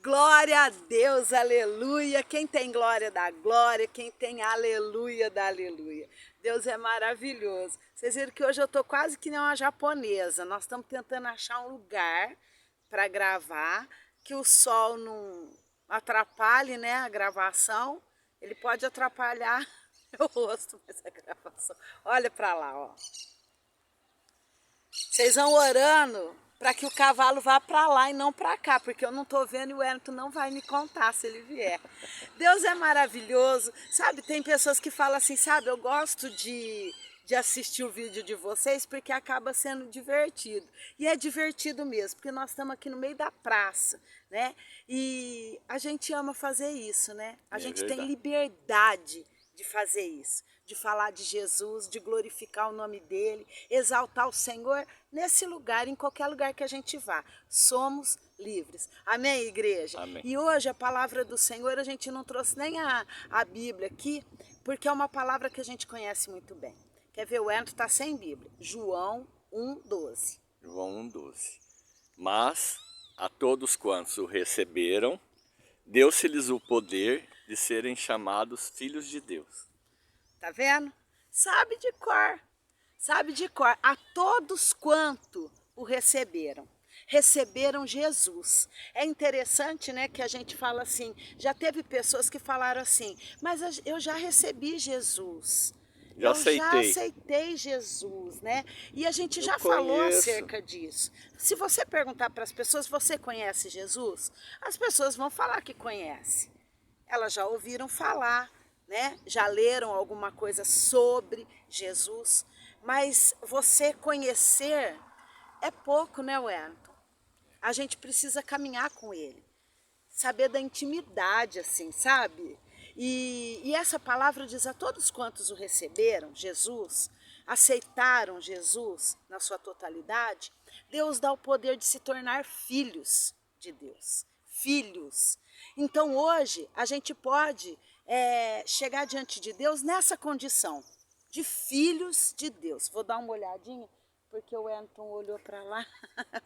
Glória a Deus, aleluia. Quem tem glória dá glória, quem tem aleluia dá aleluia. Deus é maravilhoso. Vocês viram que hoje eu tô quase que nem uma japonesa. Nós estamos tentando achar um lugar para gravar, que o sol não atrapalhe, né, a gravação. Ele pode atrapalhar meu rosto, mas a gravação. Olha para lá, ó. Vocês vão orando para que o cavalo vá para lá e não para cá, porque eu não estou vendo e o Wellington não vai me contar se ele vier. Deus é maravilhoso, sabe? Tem pessoas que falam assim, sabe? Eu gosto de assistir o vídeo de vocês porque acaba sendo divertido. E é divertido mesmo, porque nós estamos aqui no meio da praça, né? E a gente ama fazer isso, né? A gente tem liberdade de fazer isso, de falar de Jesus, de glorificar o nome dele, exaltar o Senhor nesse lugar, em qualquer lugar que a gente vá. Somos livres. Amém, igreja? Amém. E hoje a palavra do Senhor, a gente não trouxe nem a Bíblia aqui, porque é uma palavra que a gente conhece muito bem. Quer ver? O Wellington está sem Bíblia. João 1,12. João 1,12. Mas a todos quantos o receberam, deu-se-lhes o poder de serem chamados filhos de Deus. Tá vendo? Sabe de cor. Sabe de cor. A todos quanto o receberam. Receberam Jesus. É interessante, né, que a gente fala assim, já teve pessoas que falaram assim, mas eu já recebi Jesus. Já aceitei Jesus, né? E a gente já falou acerca disso. Se você perguntar para as pessoas, você conhece Jesus? As pessoas vão falar que conhece. Elas já ouviram falar, né? Já leram alguma coisa sobre Jesus, mas você conhecer é pouco, né, Wellington? A gente precisa caminhar com ele, saber da intimidade, assim, sabe? E essa palavra diz a todos quantos o receberam, Jesus, aceitaram Jesus na sua totalidade, Deus dá o poder de se tornar filhos de Deus. Filhos. Então hoje a gente pode chegar diante de Deus nessa condição de filhos de Deus. Vou dar uma olhadinha, porque o Wellington olhou para lá,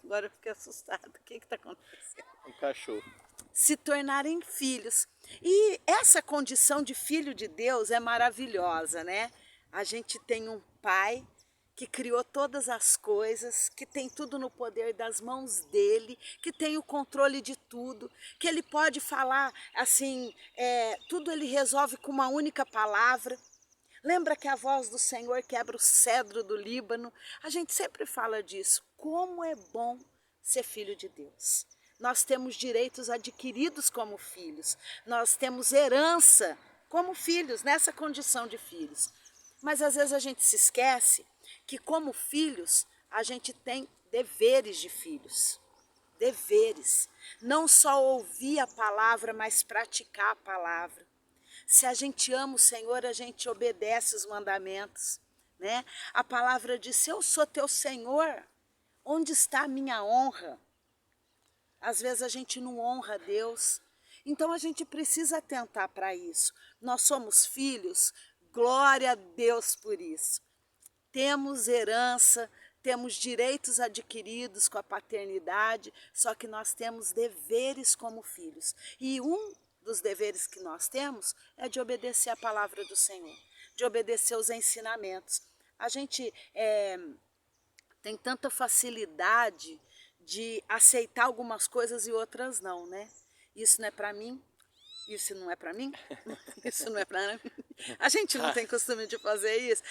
agora eu fiquei assustada. O que está acontecendo? Um cachorro. Se tornarem filhos. E essa condição de filho de Deus é maravilhosa, né? A gente tem um pai que criou todas as coisas, que tem tudo no poder das mãos dele, que tem o controle de tudo, que ele pode falar assim, tudo ele resolve com uma única palavra. Lembra que a voz do Senhor quebra o cedro do Líbano? A gente sempre fala disso. Como é bom ser filho de Deus. Nós temos direitos adquiridos como filhos. Nós temos herança como filhos, nessa condição de filhos. Mas às vezes a gente se esquece que como filhos a gente tem deveres de filhos. Deveres. Não só ouvir a palavra, mas praticar a palavra. Se a gente ama o Senhor, a gente obedece os mandamentos, né? A palavra diz, se eu sou teu Senhor, onde está a minha honra? Às vezes a gente não honra a Deus, então a gente precisa atentar para isso. Nós somos filhos, glória a Deus por isso. Temos herança, temos direitos adquiridos com a paternidade, só que nós temos deveres como filhos. E um dos deveres que nós temos é de obedecer a palavra do Senhor, de obedecer os ensinamentos. A gente tem tanta facilidade de aceitar algumas coisas e outras não, né? Isso não é para mim, isso não é para mim, isso não é para mim. A gente não tem costume de fazer isso.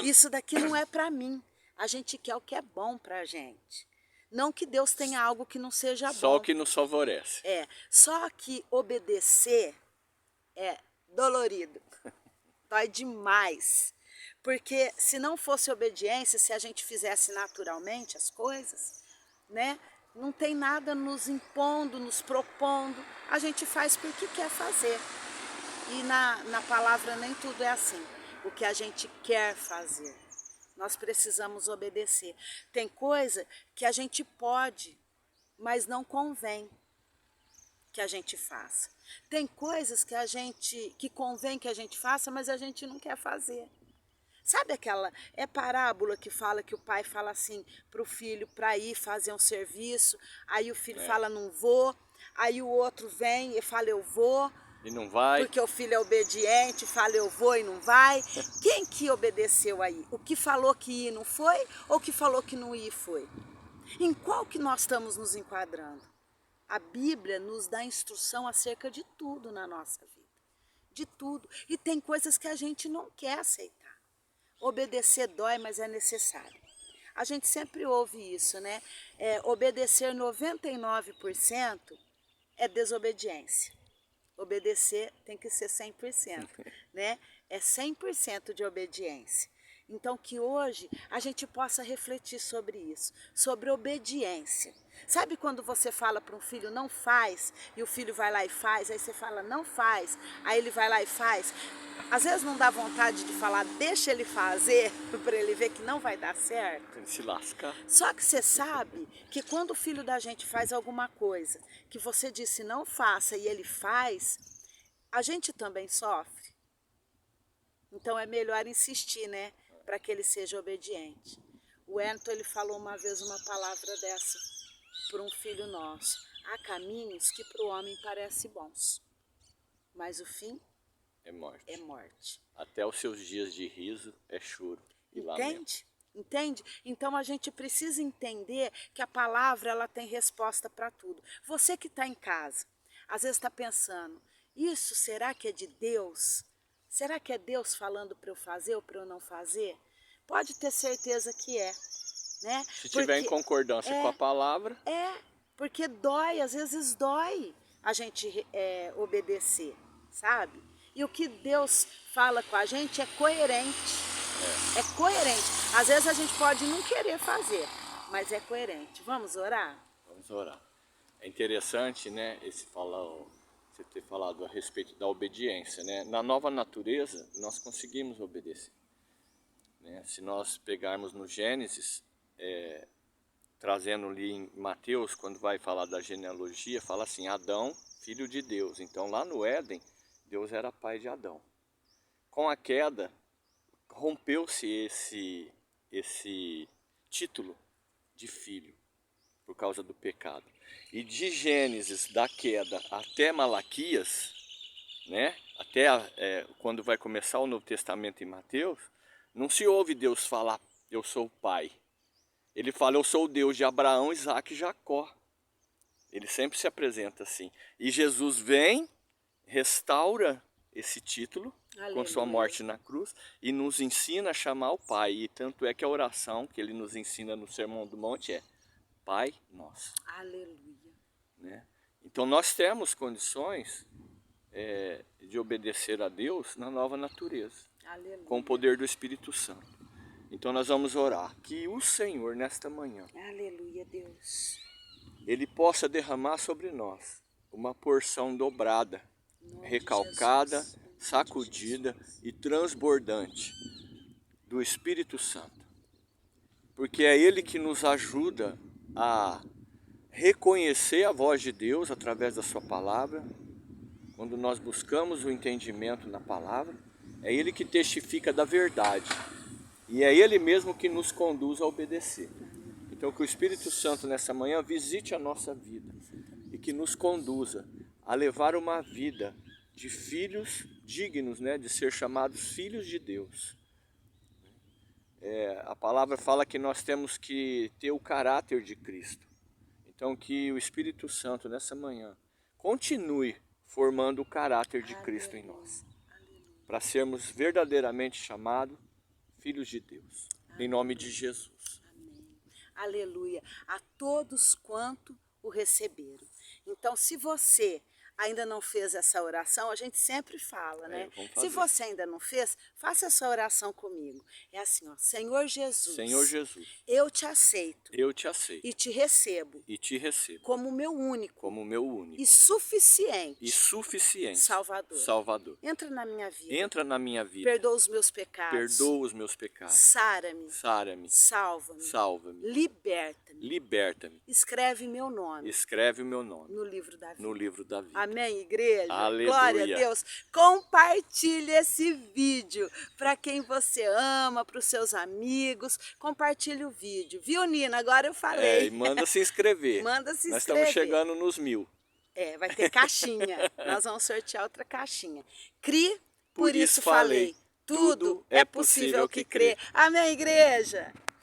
Isso daqui não é para mim. A gente quer o que é bom para a gente. Não que Deus tenha algo que não seja bom. Só o que nos favorece. Só que obedecer é dolorido. Dói demais. Porque se não fosse obediência, se a gente fizesse naturalmente as coisas, né? Não tem nada nos impondo, nos propondo. A gente faz porque quer fazer. E na palavra nem tudo é assim. O que a gente quer fazer. Nós precisamos obedecer. Tem coisa que a gente pode, mas não convém que a gente faça. Tem coisas que convém que a gente faça, mas a gente não quer fazer. Sabe aquela parábola que fala que o pai fala assim para o filho para ir fazer um serviço, aí o filho fala não vou, aí o outro vem e fala eu vou, E não vai. porque o filho é obediente, fala eu vou e não vai. Quem que obedeceu aí? O que falou que ia e não foi, ou o que falou que não ia e foi? Em qual que nós estamos nos enquadrando? A Bíblia nos dá instrução acerca de tudo na nossa vida. De tudo. E tem coisas que a gente não quer aceitar. Obedecer dói, mas é necessário. A gente sempre ouve isso, né? Obedecer 99% é desobediência. Obedecer tem que ser 100%, né? É 100% de obediência. Então que hoje a gente possa refletir sobre isso, sobre obediência. Sabe quando você fala para um filho não faz, e o filho vai lá e faz, aí você fala não faz, aí ele vai lá e faz. Às vezes não dá vontade de falar, deixa ele fazer, para ele ver que não vai dar certo. Ele se lasca. Só que você sabe que quando o filho da gente faz alguma coisa que você disse não faça e ele faz, a gente também sofre. Então é melhor insistir, né? Para que ele seja obediente. O Wellington, ele falou uma vez uma palavra dessa para um filho nosso. Há caminhos que para o homem parecem bons, mas o fim É morte. é morte. Até os seus dias de riso é choro e lamento. Entende? Entende? Então a gente precisa entender que a palavra ela tem resposta para tudo. Você que está em casa, às vezes está pensando, isso será que é de Deus? Será que é Deus falando para eu fazer ou para eu não fazer? Pode ter certeza que é, né? Se tiver em concordância com a palavra. Porque dói, às vezes dói a gente obedecer, sabe? E o que Deus fala com a gente é coerente. É coerente. Às vezes a gente pode não querer fazer, mas é coerente. Vamos orar? Vamos orar. É interessante, né, você ter falado a respeito da obediência, né? Na nova natureza, nós conseguimos obedecer. Né? Se nós pegarmos no Gênesis, trazendo ali em Mateus, quando vai falar da genealogia, fala assim, Adão, filho de Deus. Então lá no Éden, Deus era pai de Adão. Com a queda, rompeu-se esse título de filho, por causa do pecado. E de Gênesis, da queda, até Malaquias, né? Até quando vai começar o Novo Testamento em Mateus, não se ouve Deus falar, eu sou o pai. Ele fala, eu sou o Deus de Abraão, Isaac e Jacó. Ele sempre se apresenta assim. E Jesus vem, restaura esse título, Aleluia. Com sua morte na cruz, e nos ensina a chamar o Pai. E tanto é que a oração que ele nos ensina no Sermão do Monte é Pai Nosso. Aleluia. Né? Então nós temos condições de obedecer a Deus na nova natureza, Aleluia. com o poder do Espírito Santo. Então nós vamos orar que o Senhor, nesta manhã, Aleluia, Deus. Ele possa derramar sobre nós uma porção dobrada, recalcada, sacudida e transbordante do Espírito Santo. Porque é Ele que nos ajuda a reconhecer a voz de Deus através da sua palavra. Quando nós buscamos o entendimento na palavra, é Ele que testifica da verdade. E é Ele mesmo que nos conduz a obedecer. Então que o Espírito Santo nessa manhã visite a nossa vida e que nos conduza a levar uma vida de filhos dignos, né, de ser chamados filhos de Deus. A palavra fala que nós temos que ter o caráter de Cristo. Então que o Espírito Santo nessa manhã continue formando o caráter de Cristo em nós, para sermos verdadeiramente chamados filhos de Deus, em nome de Jesus. Amém. Aleluia. A todos quanto o receberam. Então, se você ainda não fez essa oração, a gente sempre fala, né? Se você ainda não fez, faça essa oração comigo. É assim, ó, Senhor Jesus. Senhor Jesus. Eu te aceito. Eu te aceito. E te recebo. E te recebo. Como meu único. Como meu único. E suficiente. E suficiente. Salvador. Salvador. Entra na minha vida. Entra na minha vida. Perdoa os meus pecados. Perdoa os meus pecados. Sara-me. Sara-me. Salva-me. Salva-me. Liberta-me. Liberta-me. Escreve meu nome. Escreve o meu nome. No livro da vida. No livro da vida. Amém, igreja? Aleluia. Glória a Deus. Compartilhe esse vídeo para quem você ama, para os seus amigos. Compartilhe o vídeo. Viu, Nina? Agora eu falei. E manda se inscrever. Manda se Nós inscrever. estamos chegando nos 1000. Vai ter caixinha. Nós vamos sortear outra caixinha. Por isso falei. Tudo é possível que crê. Amém, igreja?